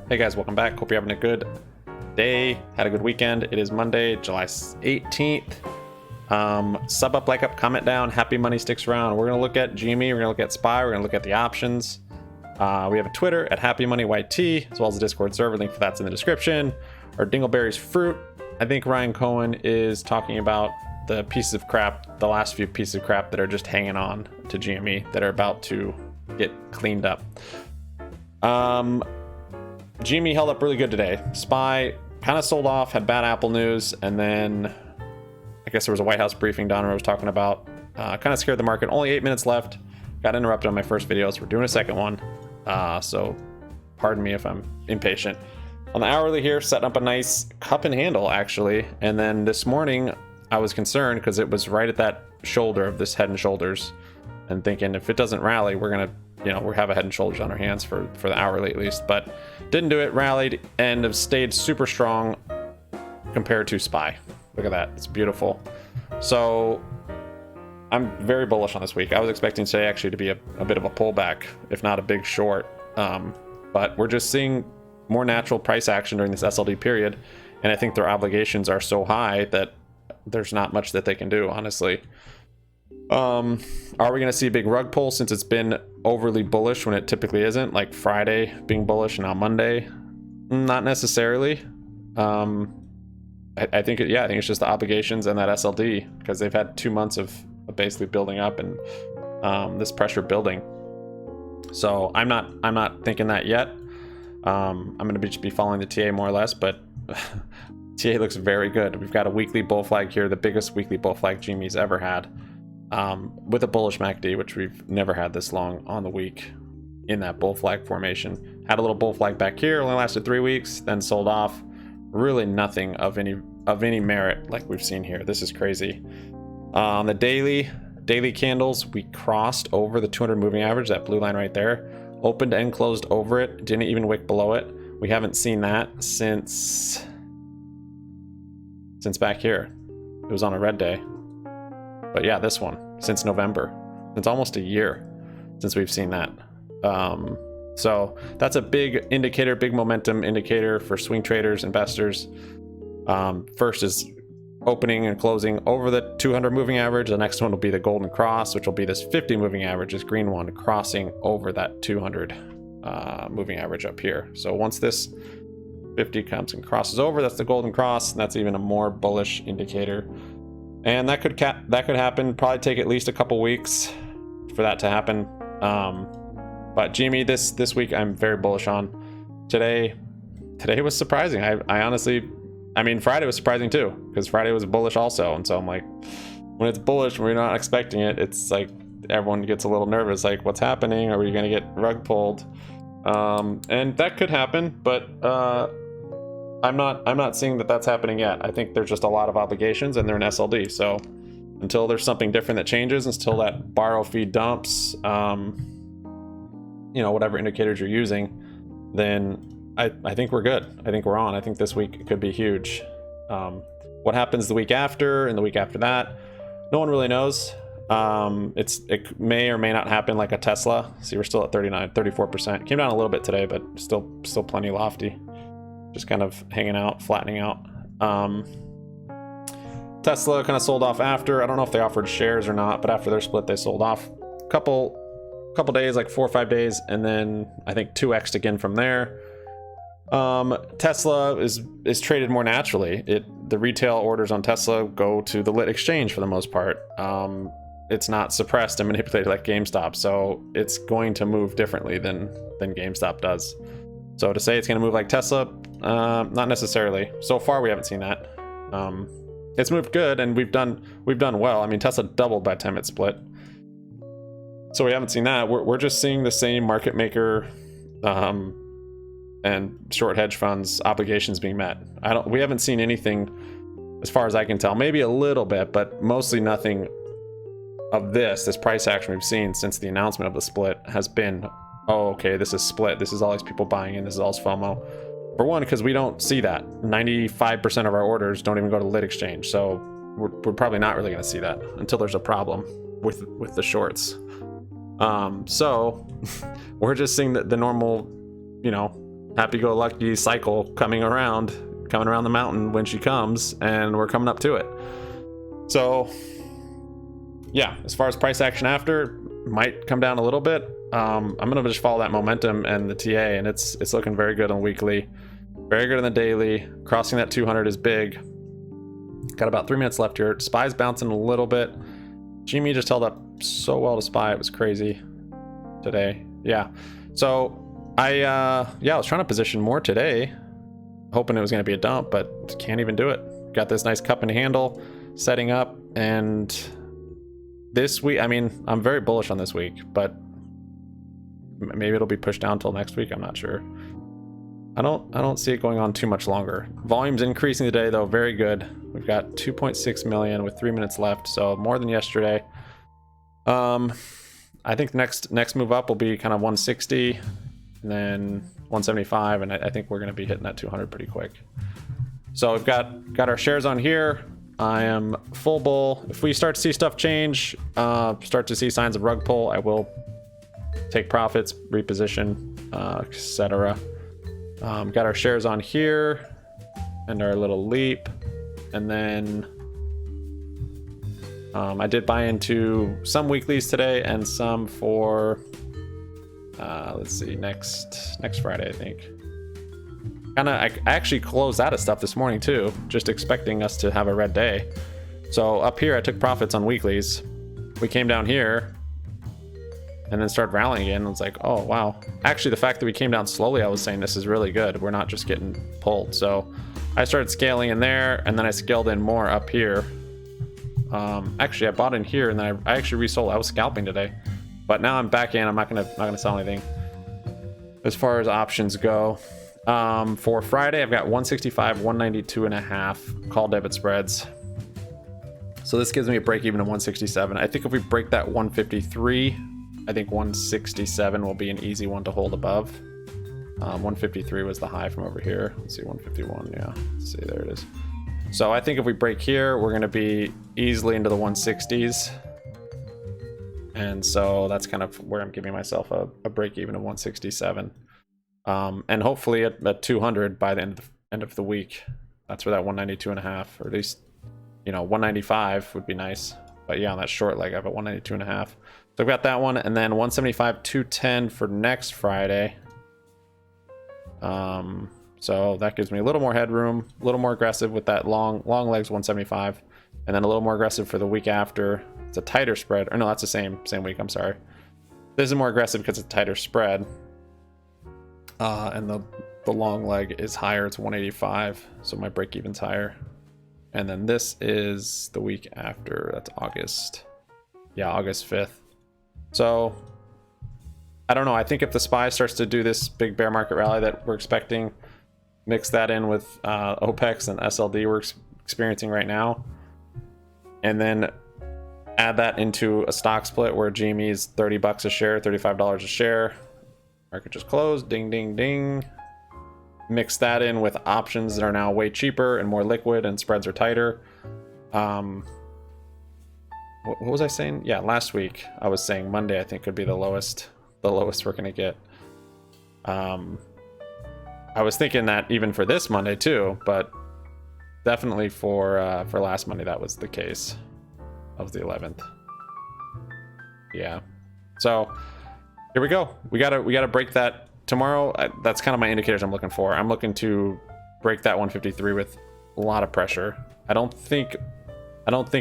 Hey guys, welcome back. Hope you're having a good day. Had a good weekend. It is Monday, July 18th. Sub up, like up, comment down. Happy money sticks around. We're going to look at GME. We're going to look at SPY. We're going to look at the options. We have a Twitter at HappyMoneyYT, as well as a Discord server. Link for that's in the description. Our Dingleberry's fruit. I think Ryan Cohen is talking about the pieces of crap, the last few pieces of crap that are just hanging on to GME that are about to get cleaned up. GME held up really good today. SPY kind of sold off, had bad Apple news, and then I guess there was a White House briefing Donner was talking about. Kind of scared the market. Only 8 minutes left. Got interrupted on my first video, so we're doing a second one. So pardon me if I'm impatient. On the hourly here, setting up a nice cup and handle actually. And then this morning I was concerned because it was right at that shoulder of this head and shoulders, and thinking if it doesn't rally, we're gonna, we have a head and shoulders on our hands for the hourly at least. But didn't do it, rallied, and have stayed super strong compared to SPY. Look at that, it's beautiful. So I'm very bullish on this week. I was expecting today actually to be a bit of a pullback, if not a big short. But we're just seeing more natural price action during this SLD period, and I think their obligations are so high that there's not much that they can do, honestly. Are we going to see a big rug pull since it's been overly bullish when it typically isn't, like Friday being bullish and now Monday? Not necessarily. I think it's just the obligations and that SLD, because they've had 2 months of basically building up and this pressure building. So I'm not thinking that yet. I'm going to be following the TA more or less, but TA looks very good. We've got a weekly bull flag here, the biggest weekly bull flag GME's ever had, with a bullish MACD, which we've never had this long on the week in that bull flag formation. Had a little bull flag back here, only lasted 3 weeks, then sold off. Really nothing of any merit like we've seen here. This is crazy. On the daily candles, we crossed over the 200 moving average, that blue line right there, opened and closed over it, didn't even wick below it. We haven't seen that since back here. It was on a red day. But yeah, this one, since November. It's almost a year since we've seen that. So that's a big indicator, big momentum indicator for swing traders, investors. First is opening and closing over the 200 moving average. The next one will be the golden cross, which will be this 50 moving average, this green one, crossing over that 200 moving average up here. So once this 50 comes and crosses over, that's the golden cross, and that's even a more bullish indicator. And that could happen, probably take at least a couple weeks for that to happen. But GME this week I'm very bullish on. Today was surprising. I honestly, Friday was surprising too, because Friday was bullish also. And so I'm like, when it's bullish, when we're not expecting it, it's like everyone gets a little nervous, like what's happening? Are we going to get rug pulled? And that could happen, but I'm not seeing that that's happening yet. I think there's just a lot of obligations and they're in SLD. So until there's something different that changes, until that borrow fee dumps, whatever indicators you're using, then I think we're good. I think we're on. I think this week could be huge. What happens the week after and the week after that, no one really knows. It may or may not happen like a Tesla. See, we're still at 34%. Came down a little bit today, but still plenty lofty. Just kind of hanging out, flattening out. Tesla kind of sold off after. I don't know if they offered shares or not, but after their split, they sold off a couple days, like 4 or 5 days, and then I think 2x'd again from there. Tesla is traded more naturally. The retail orders on Tesla go to the lit exchange for the most part. It's not suppressed and manipulated like GameStop, so it's going to move differently than GameStop does. So to say it's going to move like Tesla, not necessarily. So far we haven't seen that. It's moved good, and we've done well. Tesla doubled by the time it split. So we haven't seen that. We're just seeing the same market maker and short hedge funds obligations being met. We haven't seen anything as far as I can tell. Maybe a little bit, but mostly nothing of this price action we've seen since the announcement of the split has been, oh, okay, this is split. This is all these people buying in. This is all FOMO. For one, because we don't see that. 95% of our orders don't even go to lit exchange. So we're probably not really going to see that until there's a problem with the shorts. So we're just seeing the normal, happy-go-lucky cycle coming around the mountain when she comes, and we're coming up to it. So yeah, as far as price action after, might come down a little bit. I'm gonna just follow that momentum and the TA, and it's looking very good on weekly, very good on the daily. Crossing that 200 is big. Got about 3 minutes left here. SPY's bouncing a little bit. GME just held up so well to SPY, it was crazy today. Yeah, so I was trying to position more today, hoping it was going to be a dump, but can't even do it. Got this nice cup and handle setting up, and this week, I mean, I'm very bullish on this week, but maybe it'll be pushed down till next week. I'm not sure. I don't see it going on too much longer. Volume's increasing today though, very good. We've got 2.6 million with 3 minutes left, so more than yesterday. I think next move up will be kind of 160, and then 175, and I think we're going to be hitting that 200 pretty quick. So we've got our shares on here. I am full bull. If we start to see stuff change, start to see signs of rug pull, I will take profits, reposition, etc. Got our shares on here and our little leap, and then I did buy into some weeklies today and some for let's see, next Friday, I think. I actually closed out of stuff this morning too, just expecting us to have a red day. So up here I took profits on weeklies. We came down here and then started rallying again. It's like, oh wow. Actually, the fact that we came down slowly, I was saying this is really good. We're not just getting pulled. So I started scaling in there, and then I scaled in more up here. Actually, I bought in here, and then I actually resold. I was scalping today, but now I'm back in. I'm not gonna sell anything as far as options go. For Friday, I've got 165, 192 and a half call debit spreads. So this gives me a break even of 167. I think if we break that 153, I think 167 will be an easy one to hold above. 153 was the high from over here. Let's see, 151. Yeah, let's see, there it is. So I think if we break here, we're going to be easily into the 160s. And so that's kind of where I'm giving myself a break even of 167. And hopefully at 200 by the end of the week. That's where that 192 and a half, or at least, 195 would be nice. But yeah, on that short leg, I have a 192 and a half. So I've got that one, and then 175, 210 for next Friday. So that gives me a little more headroom, a little more aggressive with that long legs 175, and then a little more aggressive for the week after. It's a tighter spread, or no, that's the same week. I'm sorry. This is more aggressive because it's a tighter spread, and the long leg is higher. It's 185, so my break even's higher. And then this is the week after. That's August. Yeah, August 5th. So I don't know. I think if the SPY starts to do this big bear market rally that we're expecting, mix that in with OPEX and SLD we're experiencing right now, and then add that into a stock split where GME is $30 a share, $35 a share. Market just closed. Ding, ding, ding. Mix that in with options that are now way cheaper and more liquid, and spreads are tighter. What was I saying? Yeah, last week I was saying Monday I think could be the lowest we're gonna get. I was thinking that even for this Monday too, but definitely for last Monday that was the case. That was the 11th. Yeah. So here we go. We gotta break that tomorrow. That's kind of my indicators I'm looking for. I'm looking to break that 153 with a lot of pressure. I don't think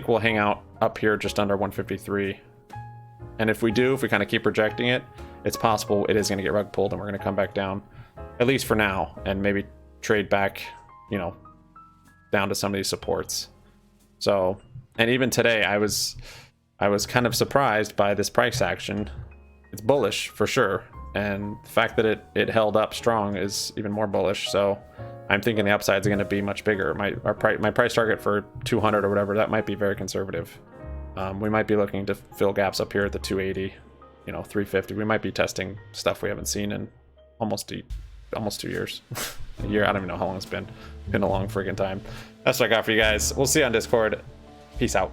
we'll hang out up here just under 153. And if we kind of keep projecting it, it's possible it is going to get rug pulled and we're going to come back down, at least for now, and maybe trade back, down to some of these supports. So, and even today I was kind of surprised by this price action. It's bullish for sure. And the fact that it held up strong is even more bullish. So I'm thinking the upsides are going to be much bigger. My price target for 200 or whatever, that might be very conservative. We might be looking to fill gaps up here at the 280, 350. We might be testing stuff we haven't seen in almost 2 years. A year, I don't even know how long it's been. Been a long freaking time. That's what I got for you guys. We'll see you on Discord. Peace out.